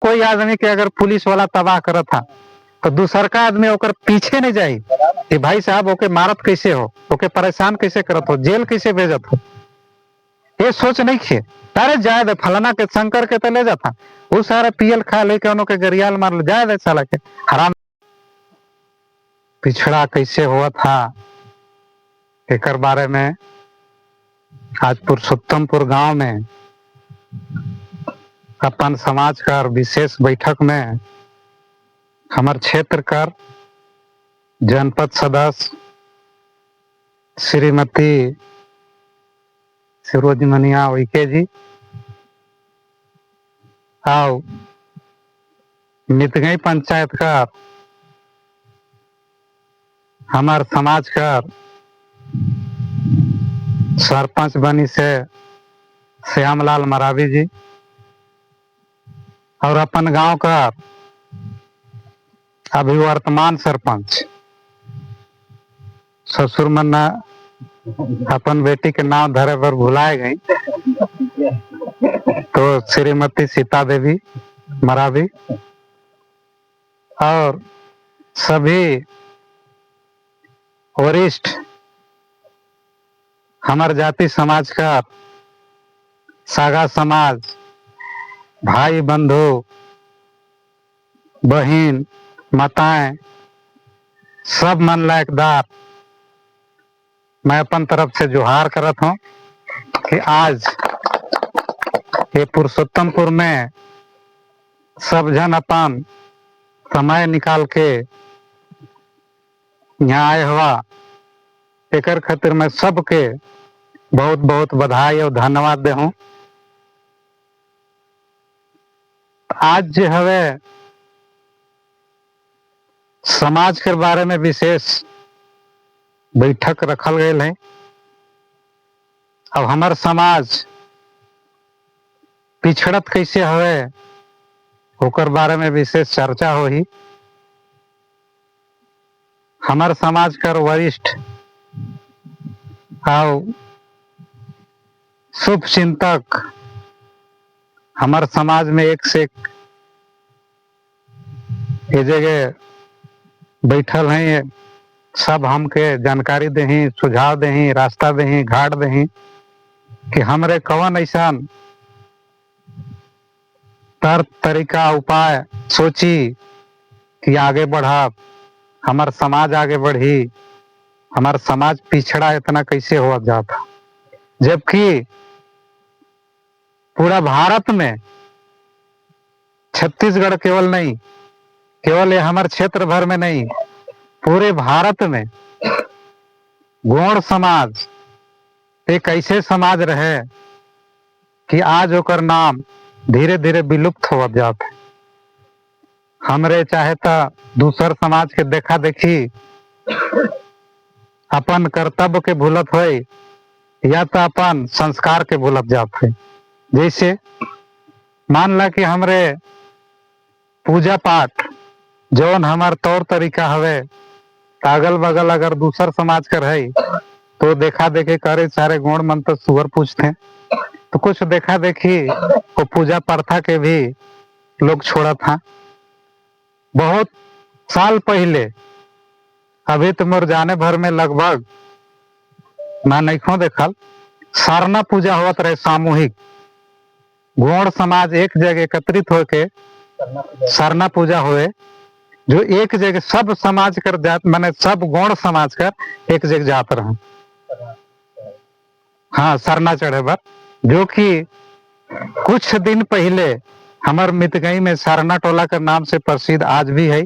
कोई आदमी के अगर पुलिस वाला तबाह करत था तो दूसर का आदमी ओकर पीछे नहीं जाई कि भाई साहब ओके मारत कैसे हो, ओके परेशान कैसे करत हो, जेल कैसे भेजत हो, ये सोच नहीं खे। अरे जाए दे फलाना के शंकर के तो ले जाता, वो सारा पियल खा लेके उन्हों के गरियाल मार ले, जाए दे साला के हराम। पिछड़ा कैसे हुआ था एक बारे में आज पुरुषोत्तमपुर गांव में अपन समाज का विशेष बैठक में हमार क्षेत्र कर जनपद सदस्य श्रीमती सिरोजमनिया उइके जी आओ मितगई पंचायत का हमार समाज का सरपंच बनी से श्यामलाल मरावी जी और अपन गांव का अभी वर्तमान सरपंच ससुर मन्ना अपन बेटी के नाम धरे पर भुलाए गई तो श्रीमती सीता देवी मरावी और सभी वरिष्ठ हमार जाति समाज का सागा समाज भाई बंधु बहन माताएं सब मन लायकदार मैं अपन तरफ से जोहार करत हूं कि आज ये पुरुषोत्तमपुर में सब जन अपन समय निकाल के यहाँ आए हुआ एक खातिर मैं सबके बहुत बहुत बधाई और धन्यवाद दे हूं। आज जो हवे समाज के बारे में विशेष बैठक रखल गए है। अब हमार समाज पिछड़त कैसे हवे ओकर बारे में विशेष चर्चा हो ही। हमार समाज कर वरिष्ठ आओ शुभ चिंतक हमार समाज में एक से एक ये जगह बैठल हैं, सब हमके जानकारी देही, सुझाव देही, रास्ता देही, घाट देही कि हमरे कौन ऐसा तरीका उपाय सोची कि आगे बढ़ा, हमार समाज आगे बढ़ी, हमार समाज पिछड़ा इतना कैसे हो जाता। जबकि पूरा भारत में छत्तीसगढ़ केवल नहीं, केवल ये हमारे क्षेत्र भर में नहीं, पूरे भारत में गौड़ समाज एक ऐसे समाज रहे कि आज ओकर नाम धीरे धीरे विलुप्त हो जाते। हमरे चाहे तो दूसर समाज के देखा देखी अपन कर्तव्य के भूलत हो या तो अपन संस्कार के भूलत जात है। जैसे मान ला कि हमरे पूजा पाठ जौन हमार तौर तरीका हवे अगल बगल अगर दूसर समाज कर है तो देखा देखे करे सारे गुण मन तो सुअर पूछते, तो कुछ देखा देखी वो पूजा प्रथा के भी लोग छोड़ा था। बहुत साल पहले अभी तो मोर जाने भर में लगभग मैं नहीं देखल सरना पूजा होत रहे सामूहिक, गौड़ समाज एक जगह एकत्रित होके सरना पूजा हुए जो एक जगह सब समाज कर जात माने सब गौड़ समाज कर एक जगह जात रहे। हाँ सरना चढ़े बर, जो कि कुछ दिन पहले हमार मितगई में सरना टोला के नाम से प्रसिद्ध आज भी है,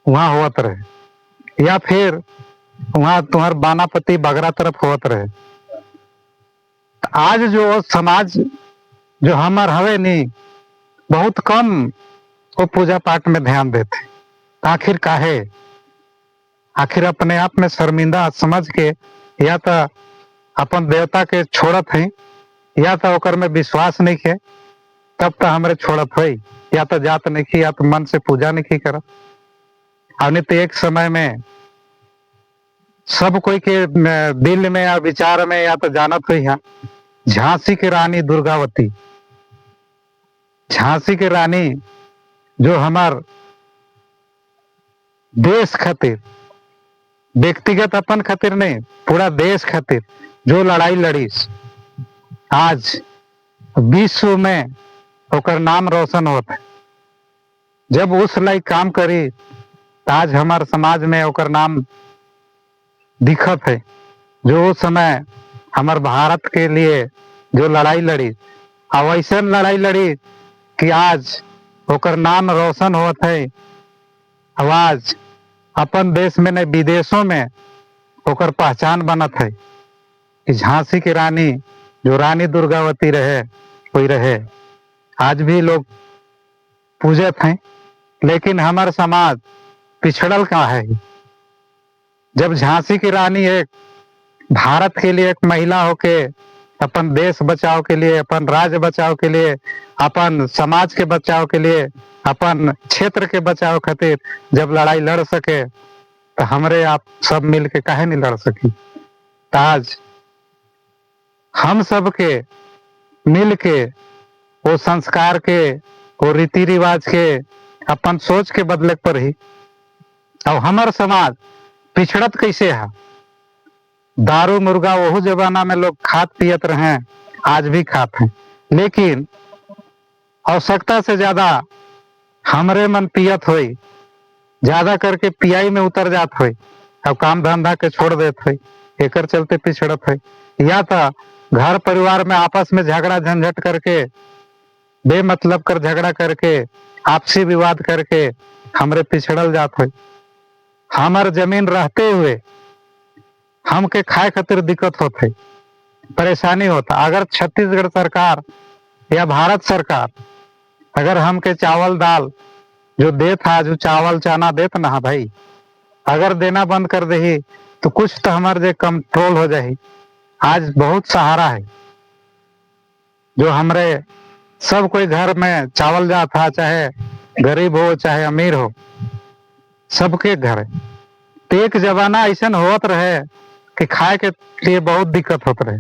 वहां होत रहे, या फिर वहां तुम्हार बानापति बगरा तरफ होत रहे। आज जो समाज जो हमार हवे नहीं बहुत कम वो पूजा पाठ में ध्यान देते। आखिर काहे? आखिर अपने आप में शर्मिंदा समझ के या तो अपन देवता के छोड़त है या तो ओकर में विश्वास नहीं है, तब तो हमरे छोड़त है, या तो जात नहीं की या तो मन से पूजा नहीं करत। और तो एक समय में सब कोई के दिल में या विचार में या तो जानत हुई है झांसी की रानी दुर्गावती। झांसी की रानी जो हमार देश खातिर, व्यक्तिगत अपन खातिर नहीं, पूरा देश खातिर जो लड़ाई लड़ीस, आज विश्व में ओकर नाम रोशन होता है। जब उस लायक काम करी तो आज हमार समाज में ओकर नाम दिखत है। जो उस समय हमार भारत के लिए जो लड़ाई लड़ी, अब ऐसा लड़ाई लड़ी कि आज ओकर नाम रोशन होत है। अब आज अपन देश में नहीं, विदेशों में ओकर पहचान बनत है कि झांसी की रानी, जो रानी दुर्गावती रहे, कोई रहे, आज भी लोग पूजत हैं। लेकिन हमार समाज पिछड़ल कहाँ है? जब झांसी की रानी एक भारत के लिए एक महिला होके अपन देश बचाव के लिए, अपन राज्य बचाव के लिए, अपन समाज के बचाव के लिए, अपन क्षेत्र के बचाव खातिर जब लड़ाई लड़ सके, तो हमरे आप सब मिल के काहे नहीं लड़ सकी? तो आज हम सब के मिल के वो संस्कार के, वो रीति रिवाज के, अपन सोच के बदले पर ही। अब हमार समाज पिछड़त कैसे है? दारू मुर्गा वो जमाना में लोग खात पियत रहे, आज भी खात हैं, लेकिन आवश्यकता से ज्यादा हमरे मन पियत होई, ज्यादा करके पियाई में उतर जात होई, अब काम धंधा के छोड़ देत होई, एकर चलते पिछड़त होई। या तो घर परिवार में आपस में झगड़ा झंझट करके, बेमतलब कर झगड़ा करके, आपसी विवाद करके हमरे पिछड़ल जात होई। हमार जमीन रहते हुए हमके खाए खातिर दिक्कत होते, परेशानी होता। अगर छत्तीसगढ़ सरकार या भारत सरकार अगर हमके चावल दाल जो देत है, जो चावल चना देत ना भाई, अगर देना बंद कर दे तो कुछ तो हमारे जे कंट्रोल हो जाए। आज बहुत सहारा है, जो हमरे सब कोई घर में चावल जाता है, चाहे गरीब हो चाहे अमीर हो, सबके घर है। तो एक जमाना ऐसा होत रहे कि खाए के लिए बहुत दिक्कत होत रहे,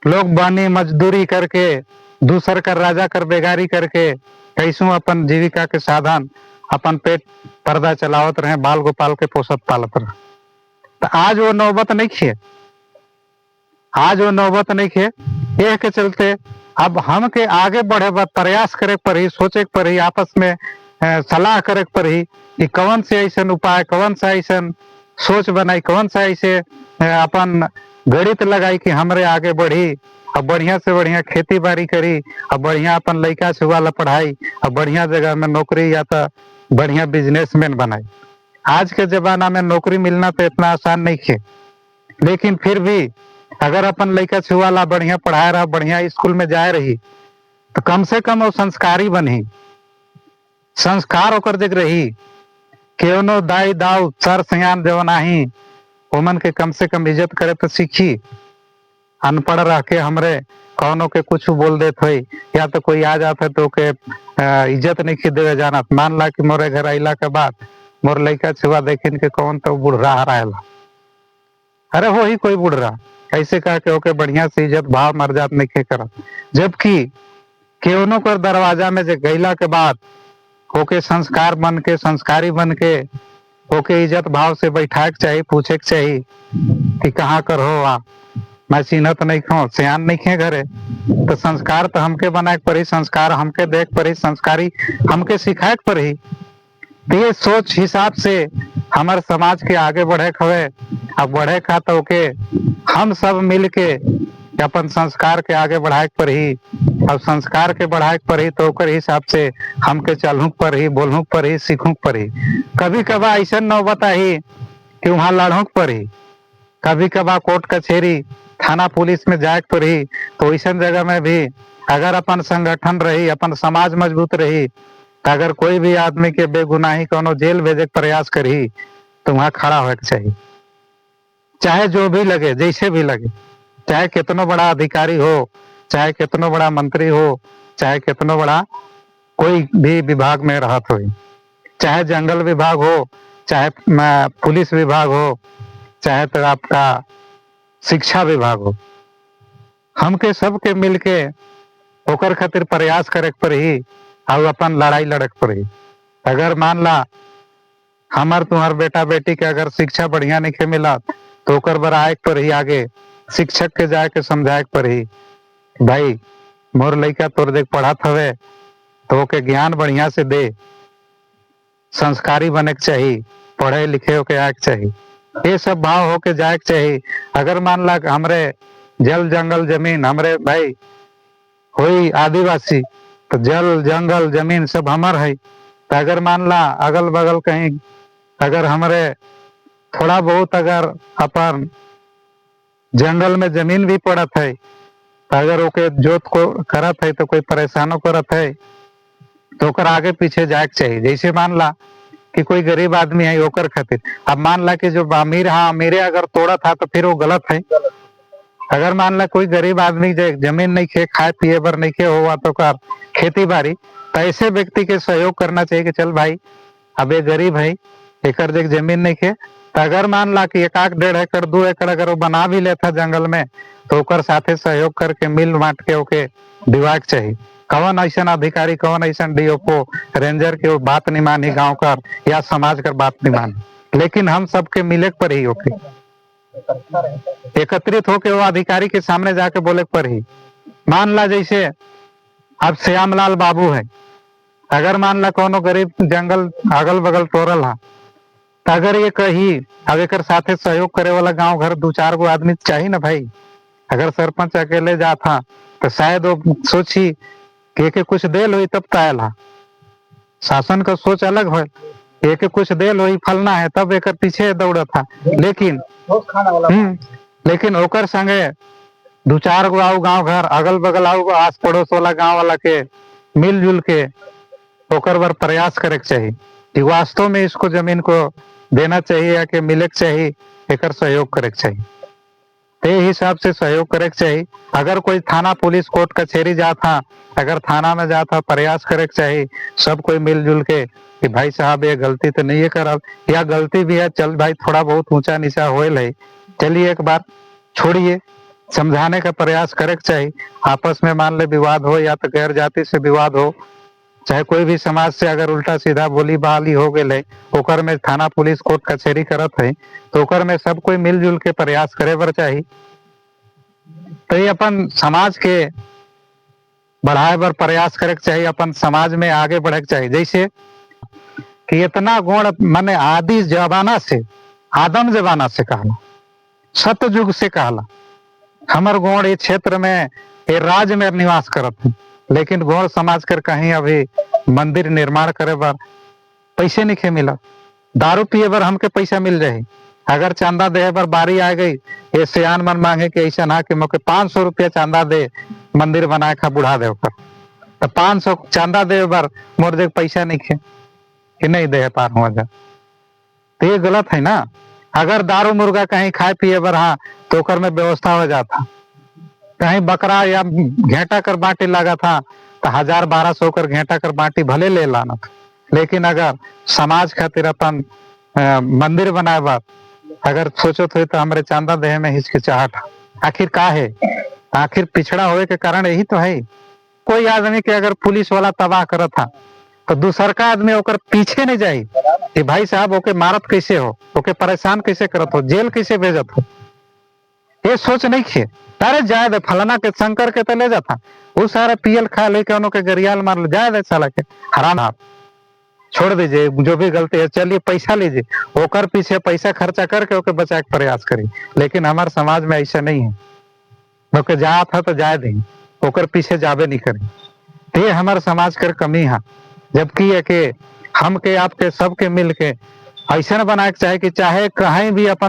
लोग बानी मजदूरी करके, दूसर कर राजा कर बेगारी करके कैसू अपन जीविका के साधन, अपन पेट पर्दा चलावत रहे, बाल गोपाल के पोसत पालत रहे। तो आज वो नौबत नहीं खे, आज वो नौबत नहीं खे। यह के चलते अब हम के आगे बढ़े बात प्रयास करे पर ही, सोचे पर ही, आपस में सलाह करे पर ही कि कौन से ऐसा उपाय, कौन सा ऐसा सोच बनाई, कौन सा ऐसे अपन गणित लगाई कि हमरे आगे बढ़ी, अब बढ़िया से बढ़िया खेती बाड़ी करी, अब बढ़िया अपन लड़का छुआ ला पढ़ाई, अब बढ़िया जगह में नौकरी या तो बढ़िया बिजनेसमैन बनाई। आज के जमाना में नौकरी मिलना तो इतना आसान नहीं है, लेकिन फिर भी अगर अपन लड़का छुआ ला बढ़िया पढ़ाए रहा, बढ़िया स्कूल में जाए रही, तो कम से कम वो संस्कारी बनी, संस्कार होकर देख रही। केवनो दाई दाऊ सर सियान जो नाही, ओमन के कम से कम इज्जत करे तो सीखी। अनपढ़ रह के हमरे कौनों के कुछ बोल देते हुई, या तो कोई आ जाते तो के इज्जत नहीं खी देवे जाना। मान ला कि मोरे घर अला के बाद मोर लड़का छुआ देखिन के कौन तो बुढ़ा रहेला, अरे हो ही कोई बुढ़ा, ऐसे कह के ओके बढ़िया से इज्जत भाव मर्यादा नहीं खे करत। जबकि केवनो कर दरवाजा में जे गैला के बाद ओके संस्कार बन के, संस्कारी बन के ओके इज्जत भाव से बैठा के चाहिए, पूछे के चाहिए कि कहाँ कर हो आप, मैं चिन्हत नहीं खो, सियान नहीं खे घरे। तो संस्कार तो हमके बनाए पड़ी, संस्कार हमके देख पड़ी, संस्कारी हमके सिखाए पड़ी। तो ये सोच हिसाब से हमारे समाज के आगे बढ़े खवे, अब बढ़े खा तो के हम सब मिल के अपन संस्कार के आगे बढ़ाए पर ही, अब संस्कार के बढ़ाए पर ही तो ओकर हिसाब से हमके चलहू पर ही, बोलहू पर ही, सीखू पर ही। कभी कभार ऐसा नौबत आई कि वहाँ लड़हू पर ही, कभी कभार कोर्ट कचहरी थाना पुलिस में जाए पर ही। तो ऐसा जगह में भी अगर अपन संगठन रही, अपन समाज मजबूत रही, तो अगर कोई भी आदमी के बेगुनाही कोनो जेल भेजे के प्रयास करी तो वहाँ खड़ा होना चाहिए, चाहे जो भी लगे, जैसे भी लगे, चाहे कितना बड़ा अधिकारी हो, चाहे कितना बड़ा मंत्री हो, चाहे कितना बड़ा कोई भी विभाग में रहत हो, चाहे जंगल विभाग हो, चाहे पुलिस विभाग हो, चाहे तो आपका शिक्षा विभाग हो, हमके सबके मिलके ओकर खातिर प्रयास करे पर ही और अपन लड़ाई लड़क पड़ी। अगर मान ला हमार तुम्हार बेटा बेटी के अगर शिक्षा बढ़िया नहीं मिला तो ओकर बर आए पर ही आगे शिक्षक के जाके समझाए पर ही भाई मोर लइका तोर देख पढ़त हवे तो ओके ज्ञान बढ़िया से दे, संस्कारी बने के चाहिए, पढ़े लिखे होके आए के चाहिए, ये सब भाव होके जाए के चाहिए। अगर मान ला हमरे जल जंगल जमीन हमरे भाई हुई आदिवासी तो जल जंगल जमीन सब हमर है, तो अगर मान ला अगल बगल कहीं अगर हमरे थोड़ा बहुत अगर अपन जंगल में जमीन भी पड़त है तो अगर ओके जोत को करत है तो कोई परेशानो करत है तो ओकर आगे पीछे जाए के चाहिए। जैसे मान ला कि कोई गरीब आदमी है ओकर खातिर, अब मान ला कि जो अमीर हाँ अमीरे अगर तोड़ा था तो फिर वो गलत है। अगर मान ला कोई गरीब आदमी जमीन नहीं खे खाए पिए बर नहीं खे हुआ तो कर खेती बाड़ी, तो ऐसे व्यक्ति के सहयोग करना चाहिए कि चल भाई अब ये गरीब है एकर देख जमीन नहीं खे, तो अगर मान ला कि 1 1 1.5 एकड़ 2 एकड़ अगर वो बना भी लेता जंगल में तो ओकर साथे सहयोग करके मिल बांट के ओके दिवा के चाहिए। कौन ऐसा अधिकारी कौन ऐसा डीओपो रेंजर के बात नहीं मानी गांव का या समाज का बात नहीं मानी, लेकिन हम सबके मिले पर ही ओके एकत्रित होके वो अधिकारी के सामने जाके बोले पर ही। मान ला जैसे अब श्यामलाल बाबू है, अगर मान ला कोनो गरीब जंगल अगल बगल तोड़ल है तो अगर ये कही अब एक साथे सहयोग करे वाला गांव घर 2 4 गो आदमी चाहिए ना भाई। अगर सरपंच अकेले जाता तो शायद वो सोची कि एक कुछ देल हुई तब तायल है, शासन का सोच अलग है, एक कुछ देल हुई फलना है तब एक पीछे दौड़ा था, लेकिन ओकर संगे 2 4 गो आओ गांव घर अगल बगल आओ आस पड़ोस वाला गांव वाला के मिलजुल के ओकर बर प्रयास करे के चाहिए कि वास्तव में इसको जमीन को देना चाहिए या कि मिले के चाहिए, एक सहयोग करे के चाहिए। ते हिसाब से सहयोग करे के चाहिए। अगर कोई थाना पुलिस कोर्ट कचहरी जाता अगर थाना में जाता प्रयास करे के चाहिए सब कोई मिलजुल के कि भाई साहब ये गलती तो नहीं है करब या गलती भी है चल भाई थोड़ा बहुत ऊंचा नीचा होल है, चलिए एक बार छोड़िए, समझाने का प्रयास करे के चाहिए। आपस में मान ले विवाद हो या तो गैर जाति से विवाद हो चाहे कोई भी समाज से अगर उल्टा सीधा बोली बहाली हो गए ओकर में थाना पुलिस कोर्ट कचहरी करत है तो ओकर में सब कोई मिलजुल के प्रयास करे बर चाहिए। तो ये अपन समाज के बढ़ाए बर प्रयास करे के चाहिए, अपन समाज में आगे बढ़े के चाहिए। जैसे कि इतना गुण माने आदि जमाना से आदम जमाना से कहला सतयुग से कहला हमर गुण ये क्षेत्र में ये राज्य में निवास करत है, लेकिन गौड़ समाज कर कहीं अभी मंदिर निर्माण करे बर पैसे नहीं मिला, दारू पिए बर हमके पैसा मिल जाए, अगर चंदा दे बर बारी आ गई ये सियान मन मांगे कि ऐसा ना कि मोके 500 रुपया चंदा दे मंदिर बनाए खा बुढ़ा दे ओकर, तो 500 चंदा दे बर मोर देख पैसा नहीं खे कि नहीं दे पार हुआ जा, तो ये गलत है ना। अगर दारू मुर्गा कहीं खाए पिए बर हाँ तो ओकर में व्यवस्था हो जाता, कहीं बकरा या घेंटा कर बाटी लगा था तो 1000 1200 कर घेंटा कर बाटी भले ले लाना था, लेकिन अगर समाज खातिर अपन मंदिर बनाए बार अगर सोचो तो हमारे चांदा देह में हिचकिचाहट आखिर का है, आखिर पिछड़ा होए के कारण यही तो है। कोई आदमी के अगर पुलिस वाला तबाह करत था तो दूसर का आदमी ओकर पीछे नहीं जाये कि भाई साहब ओके मारत कैसे हो, ओके परेशान कैसे करत हो, जेल कैसे भेजत हो, ये सोच नहीं खे। अरे जाए दे फलाना के शंकर के तो ले जाता वो सारा पियल खा लेके उन्हों के गरियाल मार ले जाए दे साला के हराम, आप छोड़ दीजिए जो भी गलती है, चलिए पैसा लीजिए ओकर पीछे पैसा खर्चा करके ओके बचाए के प्रयास करिए, लेकिन हमारे समाज में ऐसा नहीं है, ओके जा था तो जाए दें ओकर पीछे जाबे नहीं करें। ये हमारे समाज कर कमी है, जबकि है कि हम के आपके सबके मिल के ऐसा बनाए के चाहे कि चाहे कहीं भी अपन